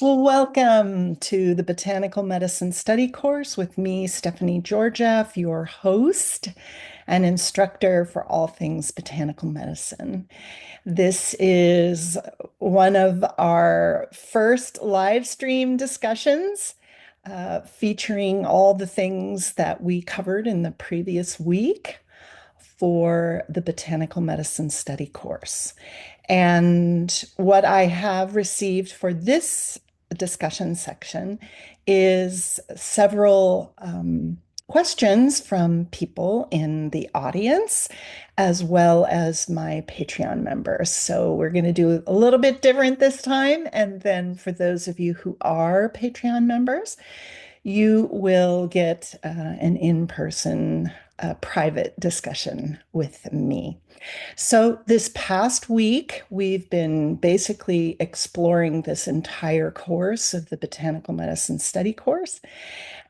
Well, welcome to the Botanical Medicine Study course with me, Stephanie Georgiev, your host and instructor for all things botanical medicine. This is one of our first live stream discussions featuring all the things that we covered in the previous week for the Botanical Medicine Study course. And what I have received for this discussion section is several questions from people in the audience, as well as my Patreon members. So we're going to do a little bit different this time. And then for those of you who are Patreon members, you will get an in-person private discussion with me. So, this past week, we've been basically exploring this entire course of the Botanical Medicine Study course.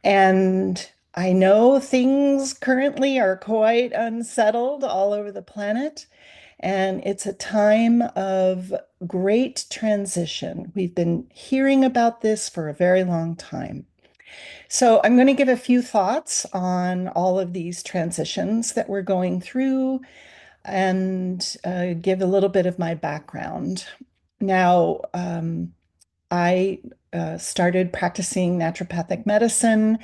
And I know things currently are quite unsettled all over the planet. And it's a time of great transition. We've been hearing about this for a very long time. So, I'm going to give a few thoughts on all of these transitions that we're going through and give a little bit of my background. Now, I started practicing naturopathic medicine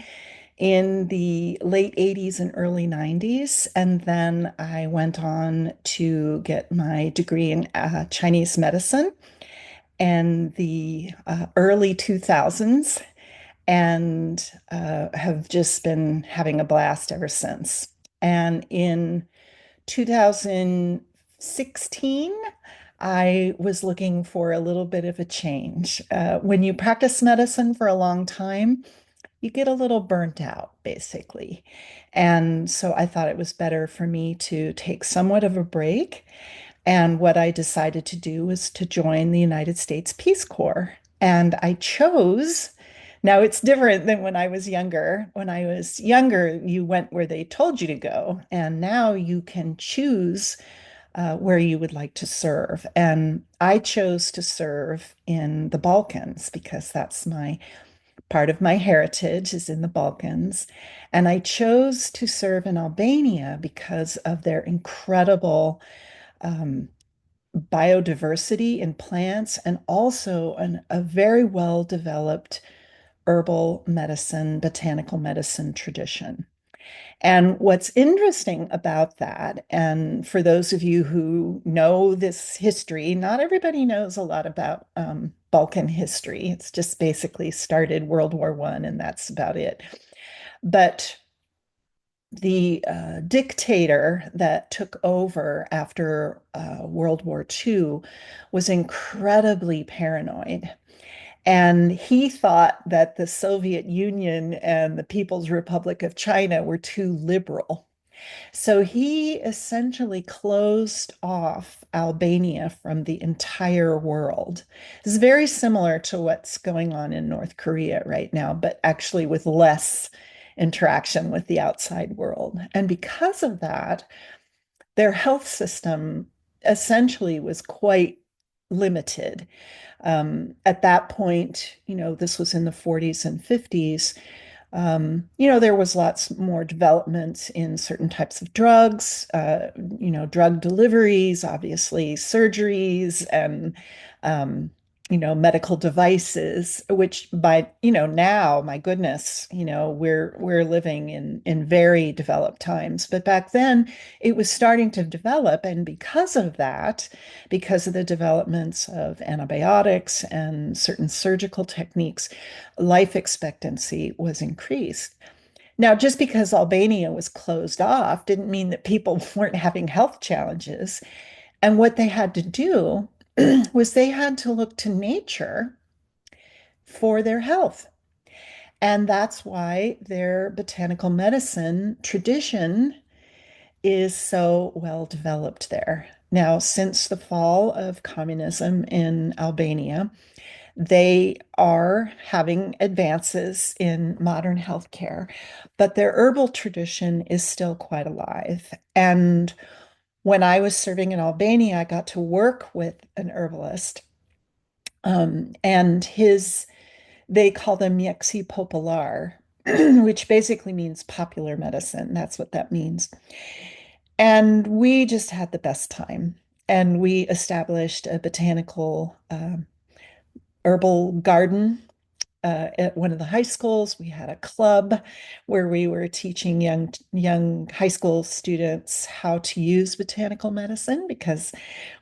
in the late 80s and early 90s, and then I went on to get my degree in Chinese medicine in the early 2000s and have just been having a blast ever since. And in 2016, I was looking for a little bit of a change. When you practice medicine for a long time, you get a little burnt out, basically. And so I thought it was better for me to take somewhat of a break. And what I decided to do was to join the United States Peace Corps. And I chose, now it's different than when I was younger. When I was younger, you went where they told you to go. And now you can choose where you would like to serve. And I chose to serve in the Balkans because that's my part of my heritage is in the Balkans. And I chose to serve in Albania because of their incredible um, biodiversity in plants and also a very well developed herbal medicine, botanical medicine tradition. And what's interesting about that, and for those of you who know this history, not everybody knows a lot about Balkan history. It's just basically started World War I, and that's about it. But the dictator that took over after World War II was incredibly paranoid. And he thought that the Soviet Union and the People's Republic of China were too liberal. So he essentially closed off Albania from the entire world. It's very similar to what's going on in North Korea right now, but actually with less interaction with the outside world. And because of that, their health system essentially was quite limited. At that point, this was in the 40s and 50s. There was lots more development in certain types of drugs, drug deliveries, obviously surgeries, and um, medical devices, which by, now, my goodness, we're living in very developed times. But back then, it was starting to develop, and because of that, because of the developments of antibiotics and certain surgical techniques, life expectancy was increased. Now, just because Albania was closed off didn't mean that people weren't having health challenges. And what they had to do was they had to look to nature for their health. And that's why their botanical medicine tradition is so well developed there. Now, since the fall of communism in Albania, they are having advances in modern healthcare, but their herbal tradition is still quite alive. And when I was serving in Albania, I got to work with an herbalist And they call them Miexi Popular, which basically means popular medicine. That's what that means. And we just had the best time. And we established a botanical herbal garden at one of the high schools. We had a club where we were teaching young high school students how to use botanical medicine because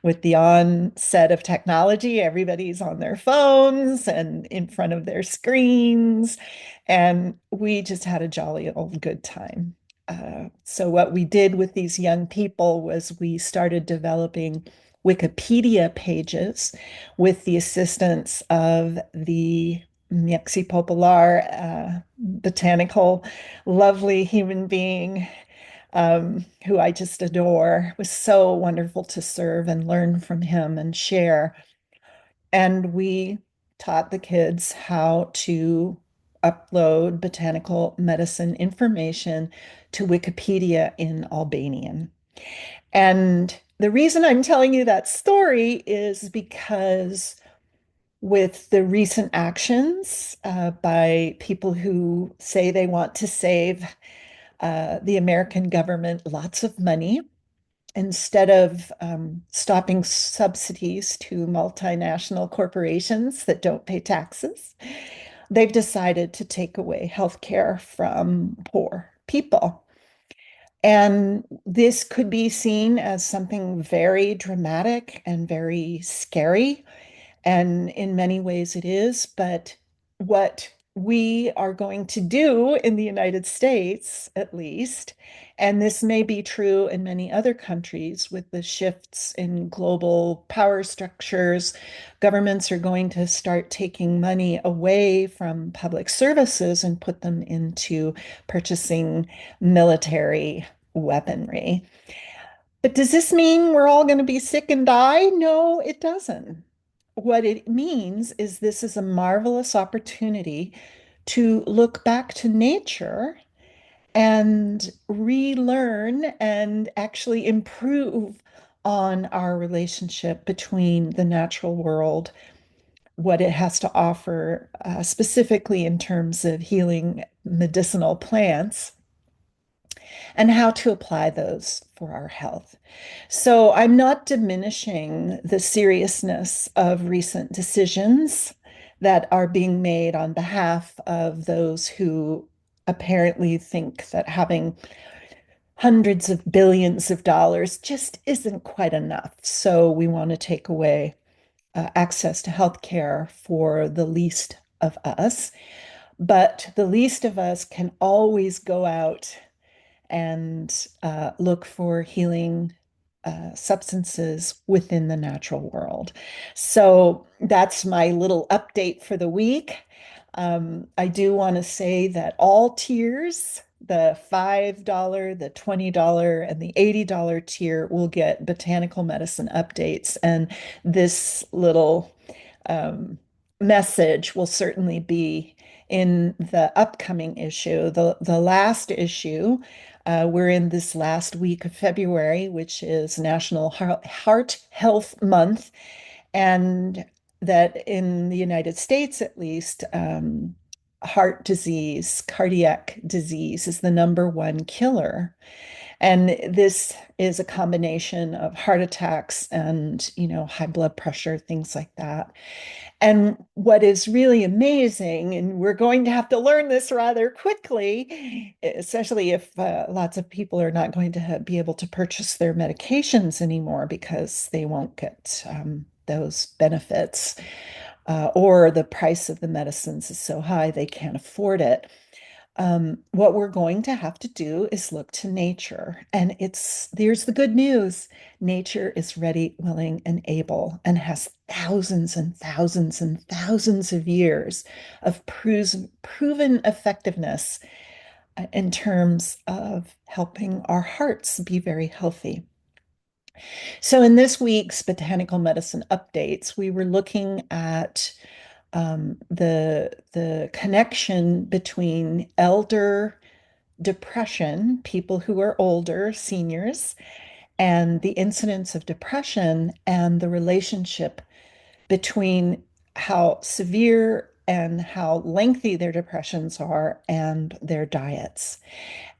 with the onset of technology, everybody's on their phones and in front of their screens, and we just had a jolly old good time. So what we did with these young people was we started developing Wikipedia pages with the assistance of the Miexi Popular, botanical, lovely human being who I just adore. It was so wonderful to serve and learn from him and share. And we taught the kids how to upload botanical medicine information to Wikipedia in Albanian. And the reason I'm telling you that story is because with the recent actions by people who say they want to save the American government lots of money instead of stopping subsidies to multinational corporations that don't pay taxes, they've decided to take away health care from poor people. And this could be seen as something very dramatic and very scary. And in many ways it is. But what we are going to do in the United States, at least, and this may be true in many other countries with the shifts in global power structures, governments are going to start taking money away from public services and put them into purchasing military weaponry. But does this mean we're all going to be sick and die? No, it doesn't. What it means is this is a marvelous opportunity to look back to nature and relearn and actually improve on our relationship between the natural world, what it has to offer, specifically in terms of healing medicinal plants, and how to apply those for our health. So I'm not diminishing the seriousness of recent decisions that are being made on behalf of those who apparently think that having hundreds of billions of dollars just isn't quite enough. So we want to take away access to health care for the least of us. But the least of us can always go out and look for healing substances within the natural world. So that's my little update for the week. I do want to say that all tiers, the $5, the $20, and the $80 tier will get botanical medicine updates. And this little um, message will certainly be in the upcoming issue. The last issue, we're in this last week of February, which is National Heart Health Month, and that in the United States, at least, heart disease, cardiac disease is the number one killer. And this is a combination of heart attacks and, high blood pressure, things like that. And what is really amazing, and we're going to have to learn this rather quickly, especially if lots of people are not going to be able to purchase their medications anymore because they won't get those benefits, or the price of the medicines is so high they can't afford it. What we're going to have to do is look to nature. And there's the good news. Nature is ready, willing, and able, and has thousands and thousands and thousands of years of proven effectiveness in terms of helping our hearts be very healthy. So in this week's Botanical Medicine Updates, we were looking at the connection between elder depression, people who are older, seniors, and the incidence of depression and the relationship between how severe and how lengthy their depressions are and their diets.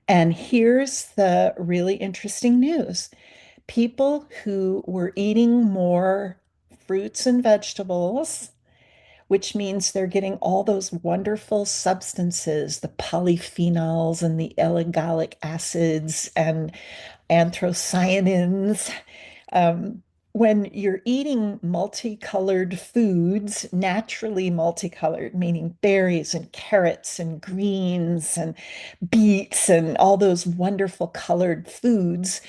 And here's the really interesting news. People who were eating more fruits and vegetables, which means they're getting all those wonderful substances, the polyphenols and the elegalic acids and anthocyanins. Um, when you're eating multicolored foods, naturally multicolored, meaning berries and carrots and greens and beets and all those wonderful colored foods,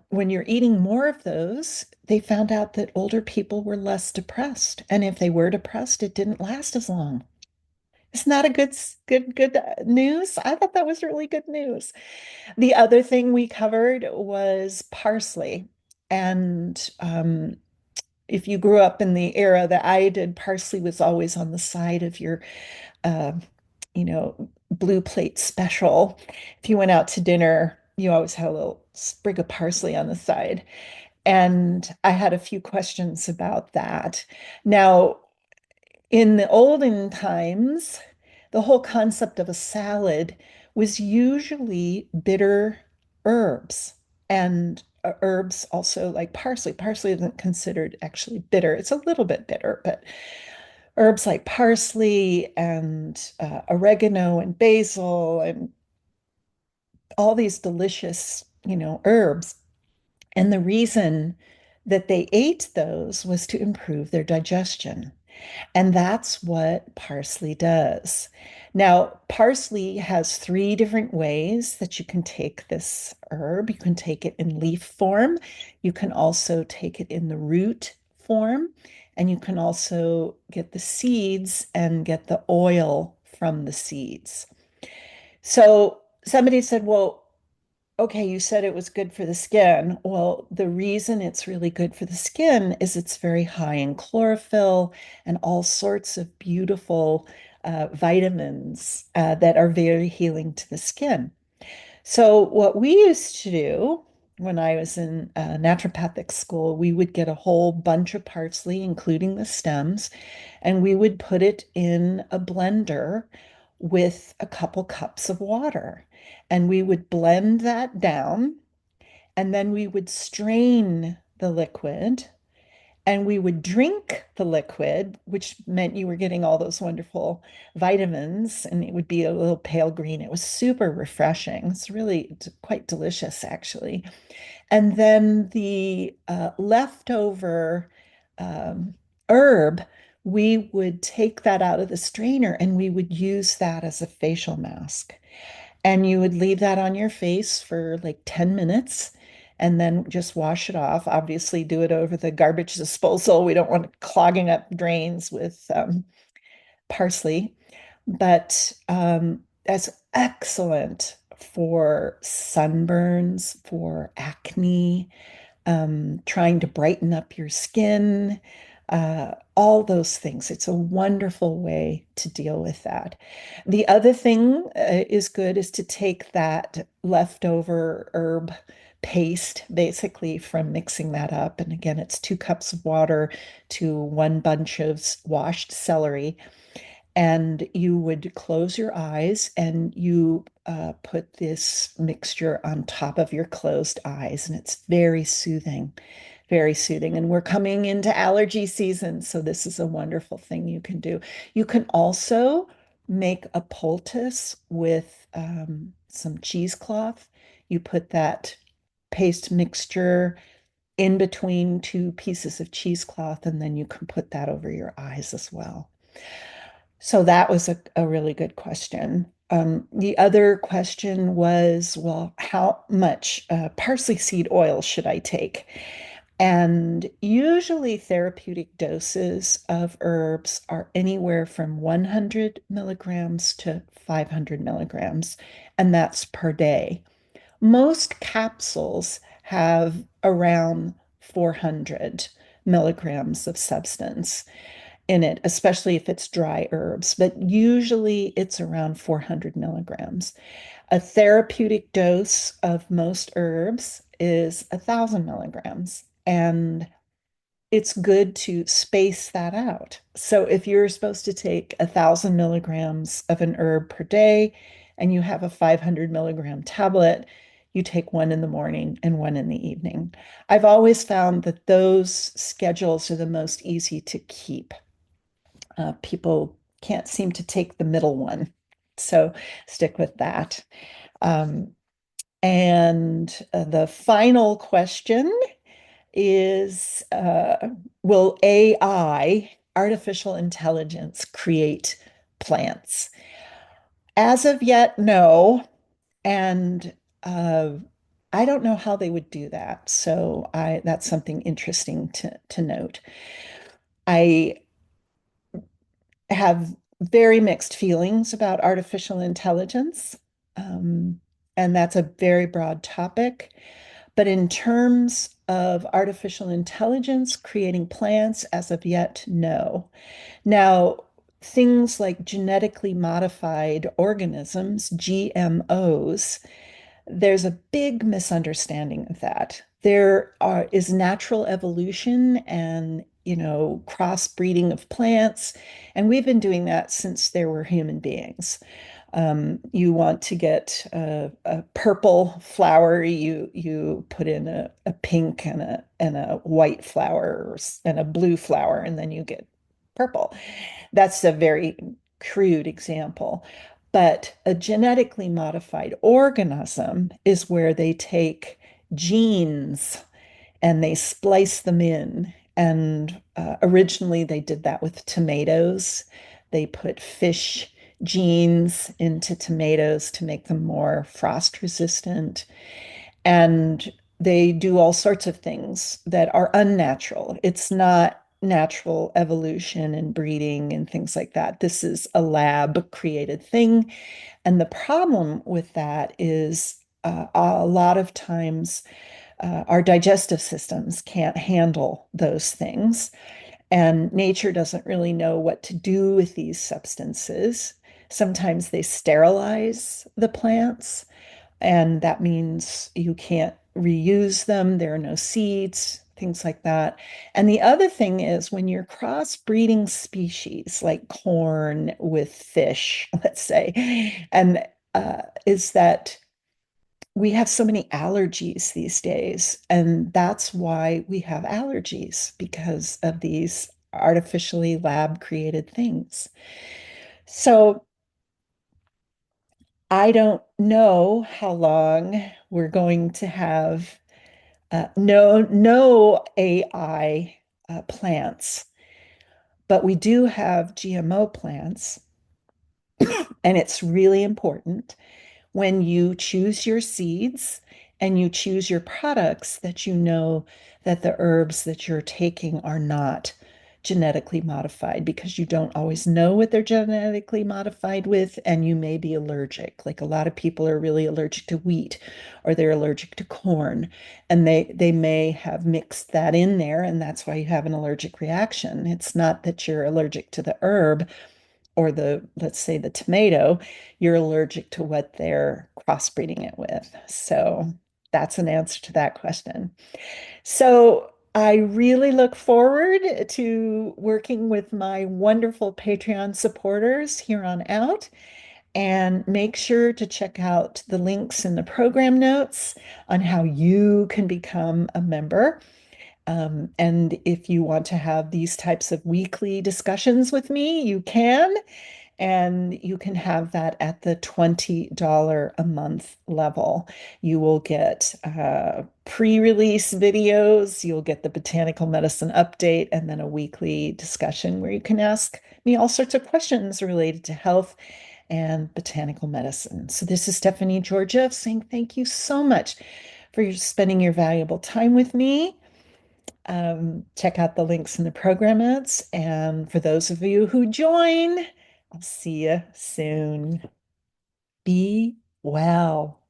when you're eating more of those, they found out that older people were less depressed. And if they were depressed, it didn't last as long. Isn't that a good news? I thought that was really good news. The other thing we covered was parsley. And if you grew up in the era that I did, parsley was always on the side of your, uh, blue plate special. If you went out to dinner, you always had a little sprig of parsley on the side. And I had a few questions about that. Now, in the olden times, the whole concept of a salad was usually bitter herbs and herbs also like parsley. Parsley isn't considered actually bitter. It's a little bit bitter, but herbs like parsley and oregano and basil and all these delicious, herbs. And the reason that they ate those was to improve their digestion. And that's what parsley does. Now, parsley has three different ways that you can take this herb. You can take it in leaf form. You can also take it in the root form. And you can also get the seeds and get the oil from the seeds. So somebody said, well, okay, you said it was good for the skin. Well, the reason it's really good for the skin is it's very high in chlorophyll and all sorts of beautiful vitamins that are very healing to the skin. So, what we used to do when I was in naturopathic school, we would get a whole bunch of parsley, including the stems, and we would put it in a blender with a couple cups of water. And we would blend that down, and then we would strain the liquid and we would drink the liquid, which meant you were getting all those wonderful vitamins, and it would be a little pale green. It was super refreshing. It's really quite delicious, actually. And then the leftover um, herb, we would take that out of the strainer and we would use that as a facial mask. And you would leave that on your face for like 10 minutes and then just wash it off. Obviously, do it over the garbage disposal. We don't want it clogging up drains with parsley, but that's excellent for sunburns, for acne, trying to brighten up your skin, all those things. It's a wonderful way to deal with that. The other thing is good is to take that leftover herb paste basically from mixing that up. And again, it's 2 cups of water to one bunch of washed celery, and you would close your eyes and you put this mixture on top of your closed eyes, and it's very soothing, very soothing. And we're coming into allergy season, so this is a wonderful thing you can do. You can also make a poultice with some cheesecloth. You put that paste mixture in between 2 pieces of cheesecloth, and then you can put that over your eyes as well. So that was a really good question. The other question was, well, how much parsley seed oil should I take? And usually therapeutic doses of herbs are anywhere from 100 milligrams to 500 milligrams, and that's per day. Most capsules have around 400 milligrams of substance in it, especially if it's dry herbs, but usually it's around 400 milligrams. A therapeutic dose of most herbs is 1,000 milligrams. And it's good to space that out. So if you're supposed to take 1,000 milligrams of an herb per day and you have a 500 milligram tablet, you take one in the morning and one in the evening. I've always found that those schedules are the most easy to keep. People can't seem to take the middle one. So stick with that. Um, and the final question is will AI, artificial intelligence, create plants? As of yet, no. And uh, I don't know how they would do that. So that's something interesting to note. I have very mixed feelings about artificial intelligence. Um, and that's a very broad topic. But in terms of artificial intelligence creating plants, as of yet, no. Now, things like genetically modified organisms, GMOs, there's a big misunderstanding of that. Is natural evolution and, crossbreeding of plants, and we've been doing that since there were human beings. You want to get a purple flower, you put in a pink and a white flower and a blue flower, and then you get purple. That's a very crude example. But a genetically modified organism is where they take genes and they splice them in. And originally they did that with tomatoes. They put fish genes into tomatoes to make them more frost resistant. And they do all sorts of things that are unnatural. It's not natural evolution and breeding and things like that. This is a lab created thing. And the problem with that is a lot of times our digestive systems can't handle those things. And nature doesn't really know what to do with these substances. Sometimes they sterilize the plants, and that means you can't reuse them. There are no seeds, things like that. And the other thing is when you're crossbreeding species like corn with fish, let's say, and is that we have so many allergies these days. And that's why we have allergies because of these artificially lab created things. So I don't know how long we're going to have no AI plants, but we do have GMO plants, and it's really important when you choose your seeds and you choose your products that you know that the herbs that you're taking are not genetically modified, because you don't always know what they're genetically modified with, and you may be allergic. Like a lot of people are really allergic to wheat or they're allergic to corn, and they may have mixed that in there, and that's why you have an allergic reaction. It's not that you're allergic to the herb or let's say the tomato, you're allergic to what they're crossbreeding it with. So that's an answer to that question. So I really look forward to working with my wonderful Patreon supporters here on out. And make sure to check out the links in the program notes on how you can become a member. And if you want to have these types of weekly discussions with me, you can. And you can have that at the $20 a month level. You will get pre-release videos, you'll get the botanical medicine update, and then a weekly discussion where you can ask me all sorts of questions related to health and botanical medicine. So this is Stephanie Georgiev saying thank you so much for spending your valuable time with me. Check out the links in the program notes. And for those of you who join, I'll see you soon. Be well.